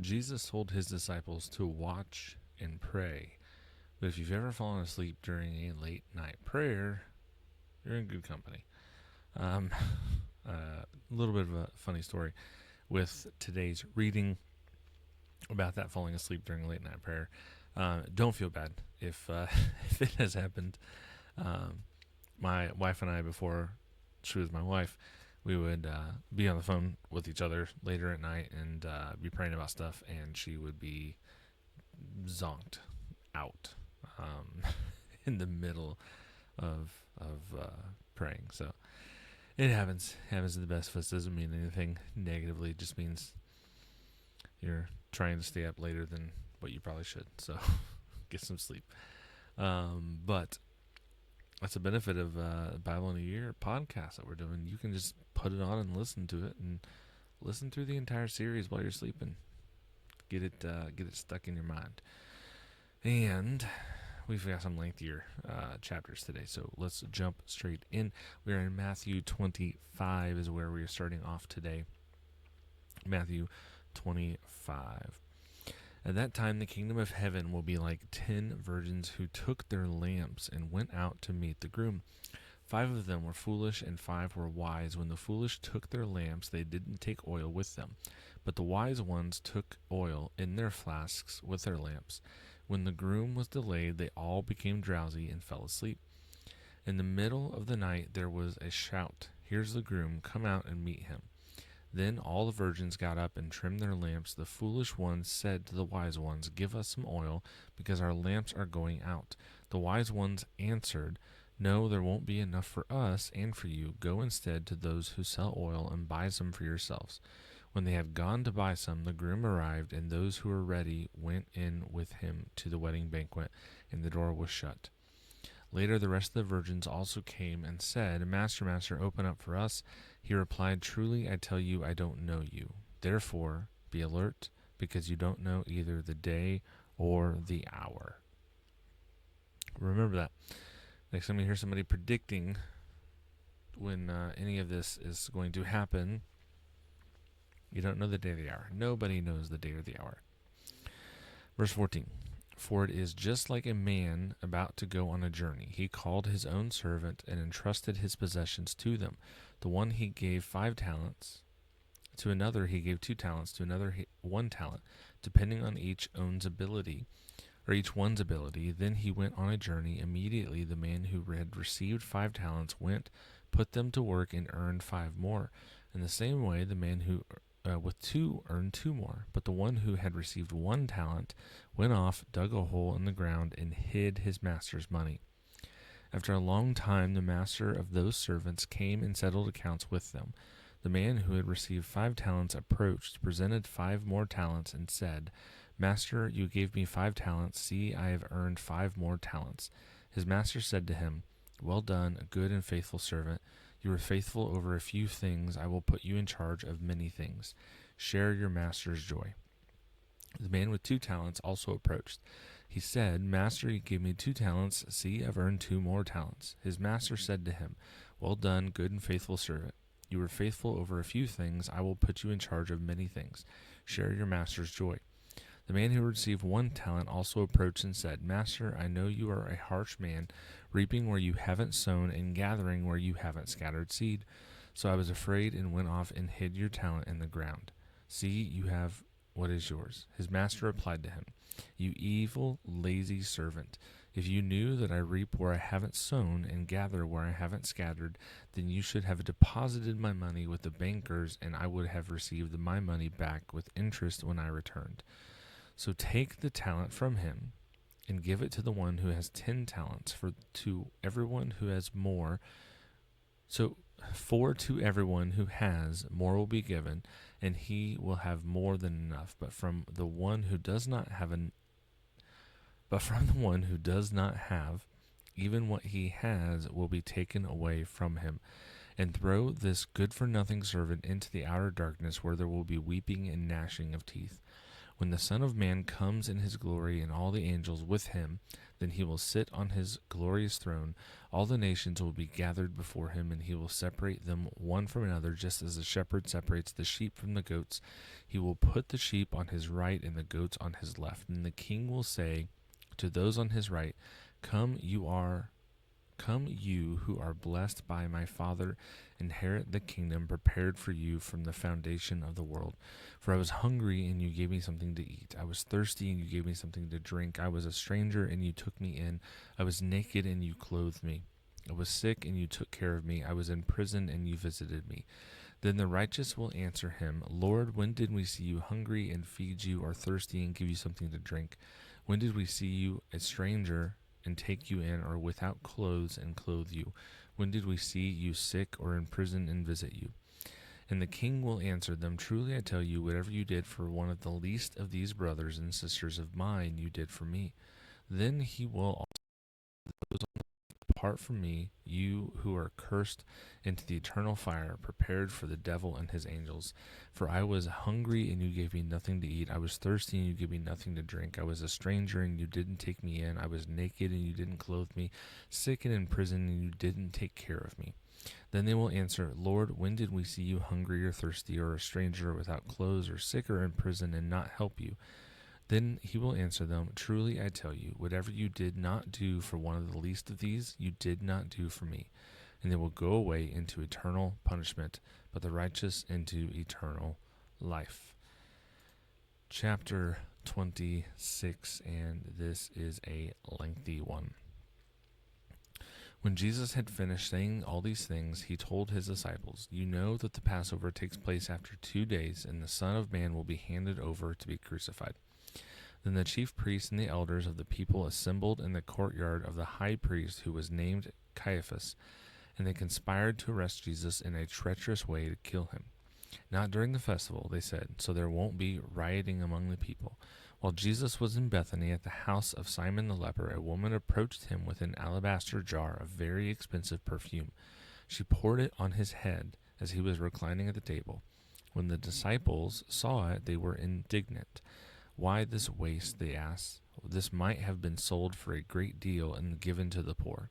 Jesus told his disciples to watch and pray. But if you've ever fallen asleep during a late night prayer, you're in good company. A little bit of a funny story with today's reading about that falling asleep during a late night prayer. Don't feel bad if if it has happened. My wife and I, before she was my wife, we would be on the phone with each other later at night and be praying about stuff, and she would be zonked out in the middle of praying. So it happens. Happens to the best of us. Doesn't mean anything negatively. It just means you're trying to stay up later than what you probably should. So get some sleep. But that's a benefit of Bible in a Year podcast that we're doing. You can just put it on and listen to it, and listen through the entire series while you're sleeping. Get it stuck in your mind. And we've got some lengthier chapters today, so let's jump straight in. We are in Matthew 25 is where we are starting off today. Matthew 25. At that time, the kingdom of heaven will be like 10 virgins who took their lamps and went out to meet the groom. 5 of them were foolish and 5 were wise. When the foolish took their lamps, they didn't take oil with them, but the wise ones took oil in their flasks with their lamps. When the groom was delayed, they all became drowsy and fell asleep. In the middle of the night there was a shout, "Here's the groom, come out and meet him." Then all the virgins got up and trimmed their lamps. The foolish ones said to the wise ones, "Give us some oil, because our lamps are going out." The wise ones answered, "No, there won't be enough for us and for you. Go instead to those who sell oil and buy some for yourselves." When they had gone to buy some, the groom arrived, and those who were ready went in with him to the wedding banquet, and the door was shut. Later the rest of the virgins also came and said, "Master, Master, open up for us." He replied, "Truly I tell you, I don't know you. Therefore be alert, because you don't know either the day or the hour." Remember that. Next time you hear somebody predicting when any of this is going to happen, you don't know the day or the hour. Nobody knows the day or the hour. Verse 14. For it is just like a man about to go on a journey. He called his own servant and entrusted his possessions to them. The one he gave 5 talents, to another he gave 2 talents, to another 1 talent, depending on each one's ability. Then he went on a journey. Immediately the man who had received 5 talents went, put them to work, and earned 5 more. In the same way, the man who with 2 earned 2 more. But the one who had received 1 talent went off, dug a hole in the ground, and hid his master's money. After a long time, the master of those servants came and settled accounts with them. The man who had received 5 talents approached, presented 5 more talents, and said, "Master, you gave me 5 talents. See, I have earned 5 more talents." His master said to him, "Well done, good and faithful servant. You were faithful over a few things. I will put you in charge of many things. Share your master's joy." The man with 2 talents also approached. He said, "Master, you gave me 2 talents. See, I've earned 2 more talents." His master said to him, "Well done, good and faithful servant. You were faithful over a few things. I will put you in charge of many things. Share your master's joy." The man who received 1 talent also approached and said, "Master, I know you are a harsh man, reaping where you haven't sown and gathering where you haven't scattered seed. So I was afraid and went off and hid your talent in the ground. See, you have what is yours." His master replied to him, "You evil, lazy servant. If you knew that I reap where I haven't sown and gather where I haven't scattered, then you should have deposited my money with the bankers, and I would have received my money back with interest when I returned. So take the talent from him and give it to the one who has 10 talents, for to everyone who has more, to everyone who has, more will be given, and he will have more than enough. But from the one who does not have, even what he has will be taken away from him. And throw this good-for-nothing servant into the outer darkness, where there will be weeping and gnashing of teeth." When the Son of Man comes in his glory and all the angels with him, then he will sit on his glorious throne. All the nations will be gathered before him, and he will separate them one from another, just as the shepherd separates the sheep from the goats. He will put the sheep on his right and the goats on his left. And the king will say to those on his right, Come, you who are blessed by my Father, inherit the kingdom prepared for you from the foundation of the world. For I was hungry, and you gave me something to eat. I was thirsty, and you gave me something to drink. I was a stranger, and you took me in. I was naked, and you clothed me. I was sick, and you took care of me. I was in prison, and you visited me. Then the righteous will answer him, Lord, when did we see you hungry and feed you, or thirsty and give you something to drink? When did we see you a stranger and take you in, or without clothes and clothe you? When did we see you sick or in prison and visit you? And the king will answer them, Truly I tell you, whatever you did for one of the least of these brothers and sisters of mine, you did for me. Then he will also Apart from me, you who are cursed, into the eternal fire prepared for the devil and his angels. For I was hungry, and you gave me nothing to eat. I was thirsty, and you gave me nothing to drink. I was a stranger, and you didn't take me in. I was naked, and you didn't clothe me. Sick and in prison, and you didn't take care of me. Then they will answer, Lord, when did we see you hungry or thirsty, or a stranger, or without clothes, or sick or in prison, and not help you? Then he will answer them, Truly I tell you, whatever you did not do for one of the least of these, you did not do for me. And they will go away into eternal punishment, but the righteous into eternal life. Chapter 26, and this is a lengthy one. When Jesus had finished saying all these things, he told his disciples, You know that the Passover takes place after 2 days, and the Son of Man will be handed over to be crucified. Then the chief priests and the elders of the people assembled in the courtyard of the high priest, who was named Caiaphas, and they conspired to arrest Jesus in a treacherous way to kill him. Not during the festival, they said, so there won't be rioting among the people. While Jesus was in Bethany at the house of Simon the leper, a woman approached him with an alabaster jar of very expensive perfume. She poured it on his head as he was reclining at the table. When the disciples saw it, they were indignant. Why this waste, they asked. This might have been sold for a great deal and given to the poor.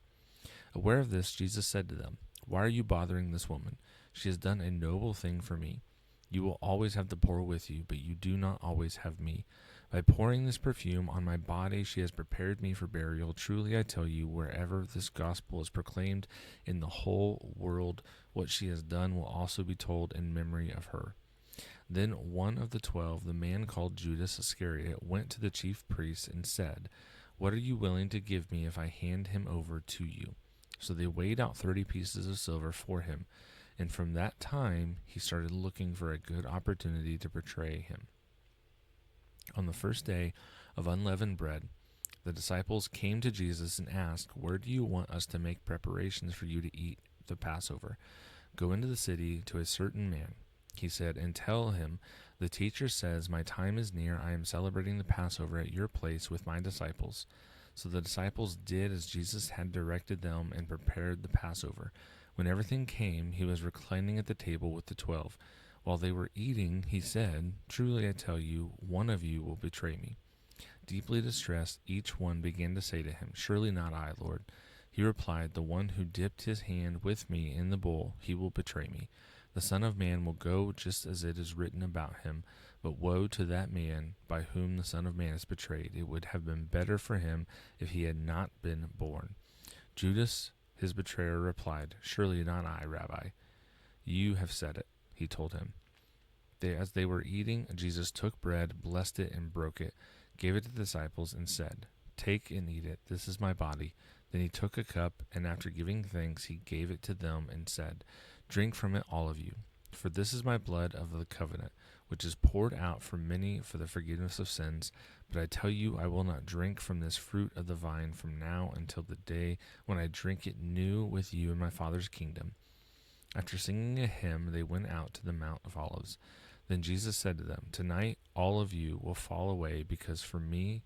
Aware of this, Jesus said to them, Why are you bothering this woman? She has done a noble thing for me. You will always have the poor with you, but you do not always have me. By pouring this perfume on my body, she has prepared me for burial. Truly I tell you, wherever this gospel is proclaimed in the whole world, what she has done will also be told in memory of her. Then one of the 12, the man called Judas Iscariot, went to the chief priests and said, What are you willing to give me if I hand him over to you? So they weighed out 30 pieces of silver for him, and from that time he started looking for a good opportunity to betray him. On the first day of unleavened bread, the disciples came to Jesus and asked, Where do you want us to make preparations for you to eat the Passover? Go into the city to a certain man, he said, and tell him, The teacher says, My time is near. I am celebrating the Passover at your place with my disciples. So the disciples did as Jesus had directed them and prepared the Passover. When everything came, he was reclining at the table with the 12. While they were eating, he said, Truly I tell you, one of you will betray me. Deeply distressed, each one began to say to him, Surely not I, Lord. He replied, The one who dipped his hand with me in the bowl, he will betray me. The Son of Man will go just as it is written about him, but woe to that man by whom the Son of Man is betrayed. It would have been better for him if he had not been born. Judas, his betrayer, replied, Surely not I, Rabbi. You have said it, he told him. As they were eating, Jesus took bread, blessed it, and broke it, gave it to the disciples, and said, Take and eat it. This is my body. Then he took a cup, and after giving thanks, he gave it to them and said, Drink from it, all of you, for this is my blood of the covenant, which is poured out for many for the forgiveness of sins. But I tell you, I will not drink from this fruit of the vine from now until the day when I drink it new with you in my Father's kingdom. After singing a hymn, they went out to the Mount of Olives. Then Jesus said to them, Tonight all of you will fall away because of me,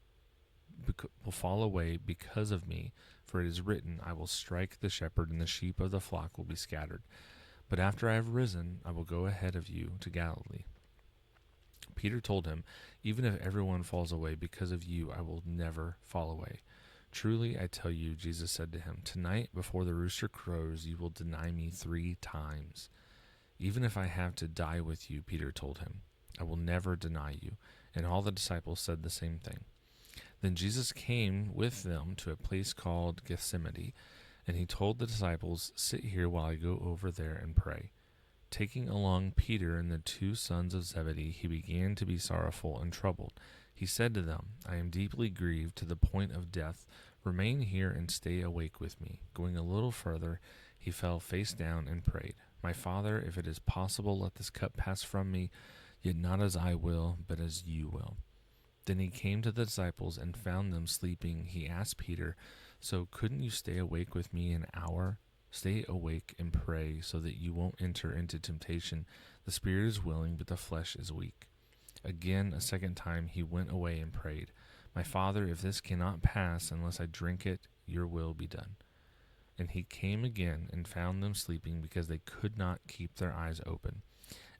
for it is written, I will strike the shepherd, and the sheep of the flock will be scattered. But after I have risen, I will go ahead of you to Galilee. Peter told him, "Even if everyone falls away because of you, I will never fall away." "Truly, I tell you," Jesus said to him, "tonight before the rooster crows, you will deny me 3 times." "Even if I have to die with you," Peter told him, "I will never deny you." And all the disciples said the same thing. Then Jesus came with them to a place called Gethsemane, and he told the disciples, "Sit here while I go over there and pray." Taking along Peter and the 2 sons of Zebedee, he began to be sorrowful and troubled. He said to them, "I am deeply grieved to the point of death. Remain here and stay awake with me." Going a little further, he fell face down and prayed, "My Father, if it is possible, let this cup pass from me, yet not as I will, but as you will." Then he came to the disciples and found them sleeping. He asked Peter, "So couldn't you stay awake with me an hour? Stay awake and pray so that you won't enter into temptation. The spirit is willing, but the flesh is weak." Again, a second time, he went away and prayed, "My Father, if this cannot pass unless I drink it, your will be done." And he came again and found them sleeping because they could not keep their eyes open.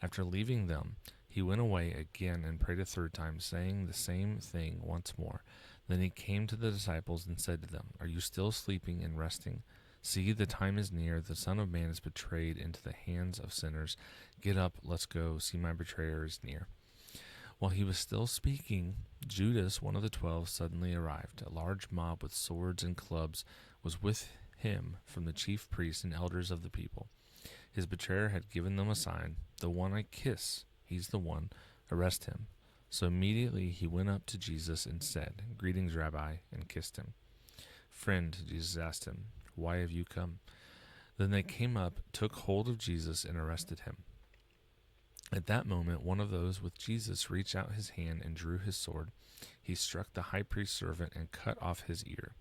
After leaving them, he went away again and prayed a third time, saying the same thing once more. Then he came to the disciples and said to them, "Are you still sleeping and resting? See, the time is near. The Son of Man is betrayed into the hands of sinners. Get up, let's go. See, my betrayer is near." While he was still speaking, Judas, one of the 12, suddenly arrived. A large mob with swords and clubs was with him from the chief priests and elders of the people. His betrayer had given them a sign, "The one I kiss, he's the one. Arrest him." So immediately he went up to Jesus and said, "Greetings, Rabbi," and kissed him. "Friend," Jesus asked him, "why have you come?" Then they came up, took hold of Jesus, and arrested him. At that moment, one of those with Jesus reached out his hand and drew his sword. He struck the high priest's servant and cut off his ear.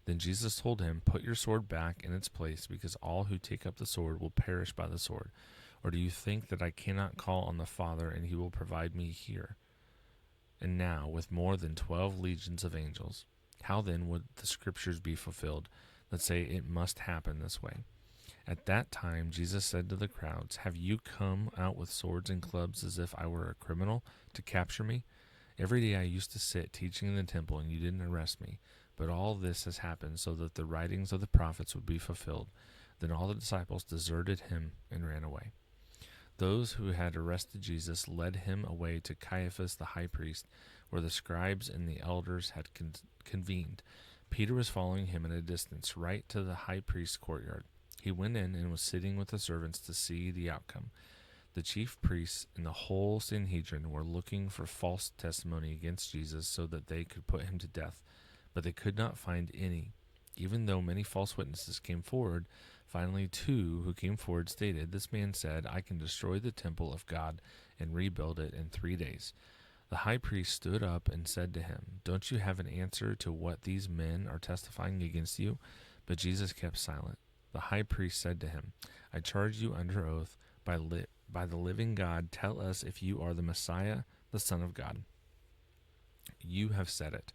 Then Jesus told him, "Put your sword back in its place, because all who take up the sword will perish by the sword. Or do you think that I cannot call on the Father, and he will provide me here? And now, with more than 12 legions of angels, how then would the scriptures be fulfilled that say it must happen this way?" At that time, Jesus said to the crowds, "Have you come out with swords and clubs as if I were a criminal to capture me? Every day I used to sit teaching in the temple, and you didn't arrest me. But all this has happened so that the writings of the prophets would be fulfilled." Then all the disciples deserted him and ran away. Those who had arrested Jesus led him away to Caiaphas the high priest, where the scribes and the elders had convened. Peter was following him at a distance, right to the high priest's courtyard. He went in and was sitting with the servants to see the outcome. The chief priests and the whole Sanhedrin were looking for false testimony against Jesus so that they could put him to death, but they could not find any. Even though many false witnesses came forward, finally 2 who came forward stated, "This man said, I can destroy the temple of God and rebuild it in 3 days." The high priest stood up and said to him, "Don't you have an answer to what these men are testifying against you?" But Jesus kept silent. The high priest said to him, "I charge you under oath by the living God, tell us if you are the Messiah, the Son of God." "You have said it,"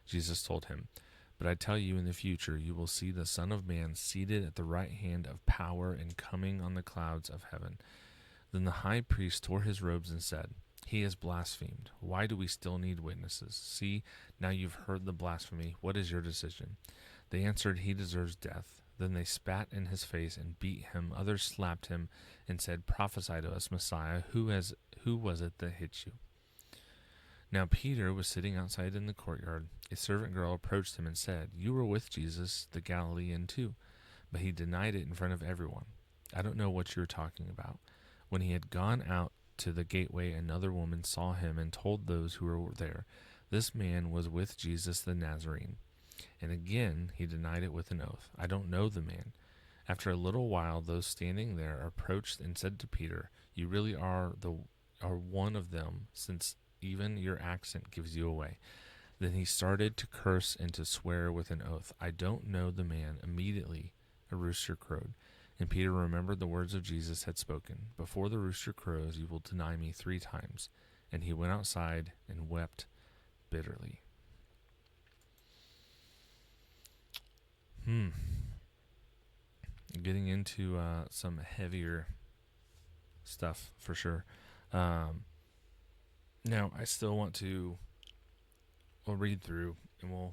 Jesus told him. "But I tell you, in the future you will see the Son of Man seated at the right hand of power and coming on the clouds of heaven." Then the high priest tore his robes and said, "He has blasphemed. Why do we still need witnesses? See, now you've heard the blasphemy. What is your decision?" They answered, "He deserves death." Then they spat in his face and beat him. Others slapped him and said, "Prophesy to us, Messiah. Who was it that hit you?" Now Peter was sitting outside in the courtyard. A servant girl approached him and said, "You were with Jesus, the Galilean too." But he denied it in front of everyone. "I don't know what you're talking about." When he had gone out to the gateway, another woman saw him and told those who were there, "This man was with Jesus the Nazarene." And again he denied it with an oath, "I don't know the man." After a little while, those standing there approached and said to Peter, "You really are one of them, since even your accent gives you away." Then he started to curse and to swear with an oath, "I don't know the man." Immediately a rooster crowed, and Peter remembered the words of Jesus had spoken, "Before the rooster crows, you will deny me 3 times." And he went outside and wept bitterly. Getting into some heavier stuff for sure. Now, I still want to, we'll read through and we'll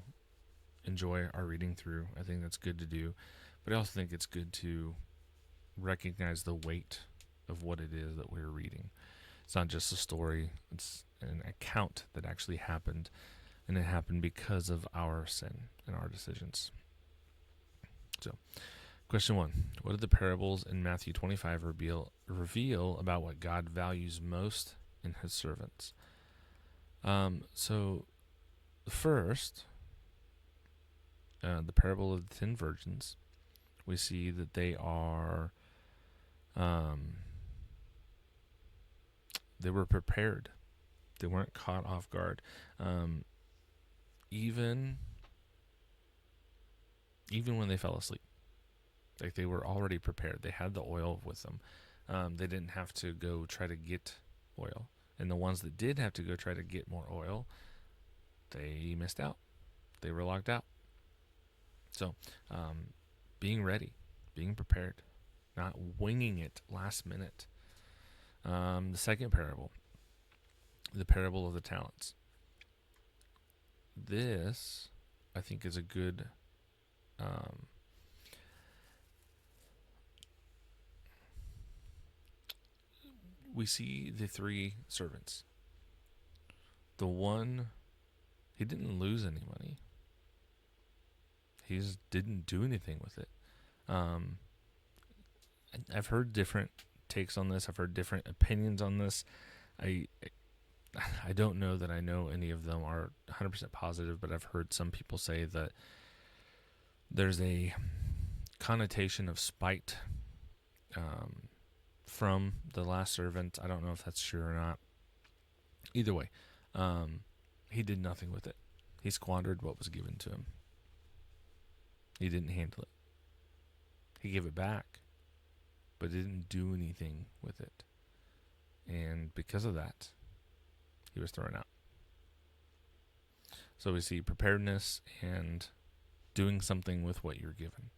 enjoy our reading through. I think that's good to do. But I also think it's good to recognize the weight of what it is that we're reading. It's not just a story, it's an account that actually happened, and it happened because of our sin and our decisions. So, question 1. What do the parables in Matthew 25 reveal about what God values most in his servants? So, first, the parable of the 10 virgins, we see that they are, they were prepared. They weren't caught off guard. Even when they fell asleep, like they were already prepared. They had the oil with them. They didn't have to go try to get oil. And the ones that did have to go try to get more oil, they missed out. They were locked out. So, being ready, being prepared, not winging it last minute. The second parable, the parable of the talents. This, I think, is a good we see the 3 servants. The one, he didn't lose any money. He just didn't do anything with it. I've heard different takes on this. I've heard different opinions on this. I don't know that I know any of them are 100% positive, but I've heard some people say that there's a connotation of spite from the last servant. I don't know if that's true or not. Either way, he did nothing with it. He squandered what was given to him. He didn't handle it. He gave it back, but didn't do anything with it. And because of that, he was thrown out. So we see preparedness and doing something with what you're given.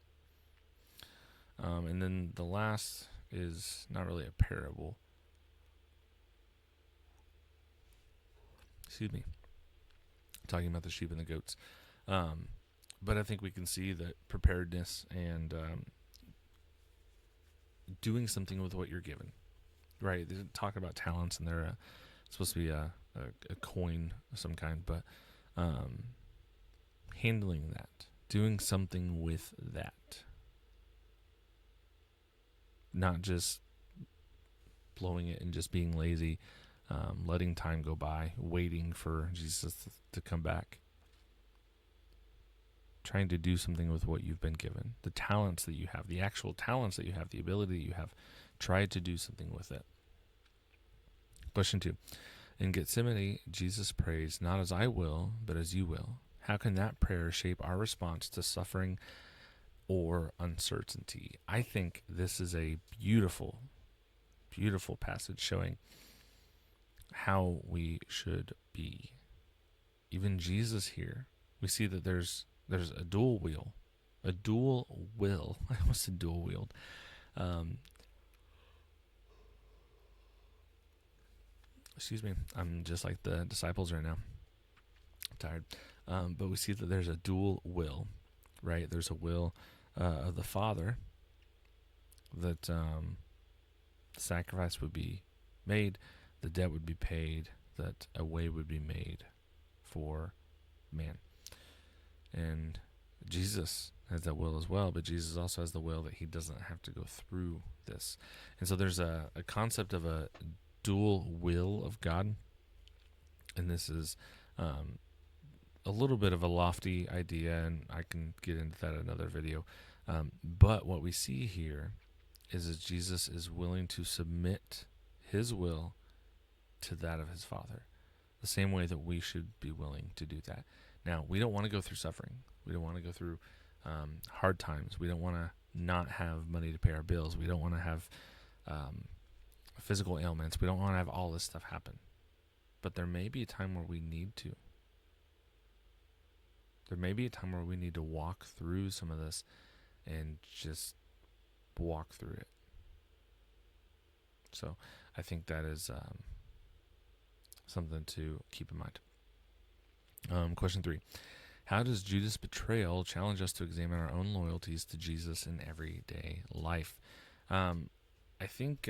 And then the last is not really a parable. Excuse me. Talking about the sheep and the goats. But I think we can see that preparedness and doing something with what you're given. Right? They talk about talents, and they're supposed to be a coin of some kind, but handling that, doing something with that, not just blowing it and just being lazy, letting time go by, waiting for Jesus to come back, trying to do something with what you've been given, the talents that you have, the actual talents that you have, the ability that you have, try to do something with it. Question 2. In Gethsemane, Jesus prays, "Not as I will, but as you will." How can that prayer shape our response to suffering or uncertainty? I think this is a beautiful, beautiful passage showing how we should be. Even Jesus here, we see that there's a dual will. A dual will. I almost said dual wield. Excuse me. I'm just like the disciples right now. I'm tired. But we see that there's a dual will, right? There's a will of the Father that the sacrifice would be made, the debt would be paid, that a way would be made for man. And Jesus has that will as well, but Jesus also has the will that he doesn't have to go through this. And so there's a concept of a dual will of God, and this is a little bit of a lofty idea, and I can get into that in another video. But what we see here is that Jesus is willing to submit his will to that of his Father, the same way that we should be willing to do that. Now, we don't want to go through suffering. We don't want to go through hard times. We don't want to not have money to pay our bills. We don't want to have physical ailments. We don't want to have all this stuff happen. But there may be a time where we need to. There may be a time where we need to walk through some of this and just walk through it. So I think that is something to keep in mind. Question 3. How does Judas' betrayal challenge us to examine our own loyalties to Jesus in everyday life? I think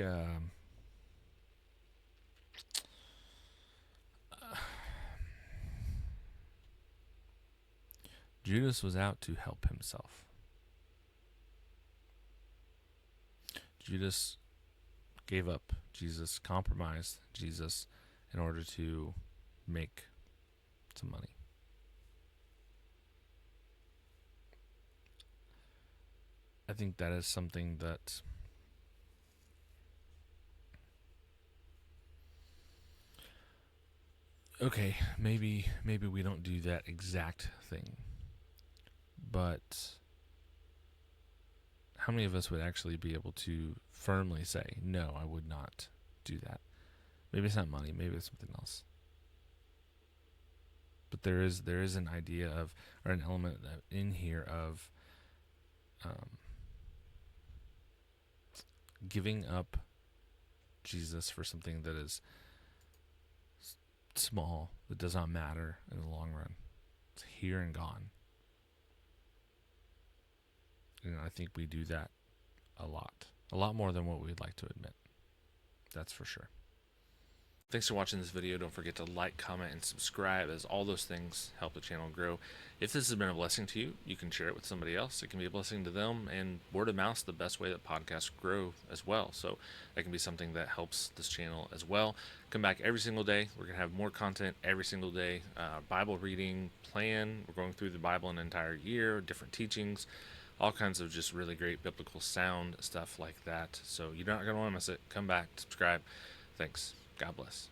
Judas was out to help himself. Judas gave up Jesus, compromised Jesus in order to make some money. I think that is something that okay, maybe we don't do that exact thing. But how many of us would actually be able to firmly say, no, I would not do that? Maybe it's not money, maybe it's something else. But there is an idea of, or an element in here of giving up Jesus for something that is small, that does not matter in the long run. It's here and gone. And I think we do that a lot more than what we'd like to admit. That's for sure. Thanks for watching this video. Don't forget to like, comment, and subscribe, as all those things help the channel grow. If this has been a blessing to you, you can share it with somebody else. It can be a blessing to them, and word of mouth is the best way that podcasts grow as well. So that can be something that helps this channel as well. Come back every single day. We're going to have more content every single day. Bible reading plan. We're going through the Bible an entire year, different teachings, all kinds of just really great biblical sound stuff like that. So you're not going to want to miss it. Come back, subscribe. Thanks. God bless.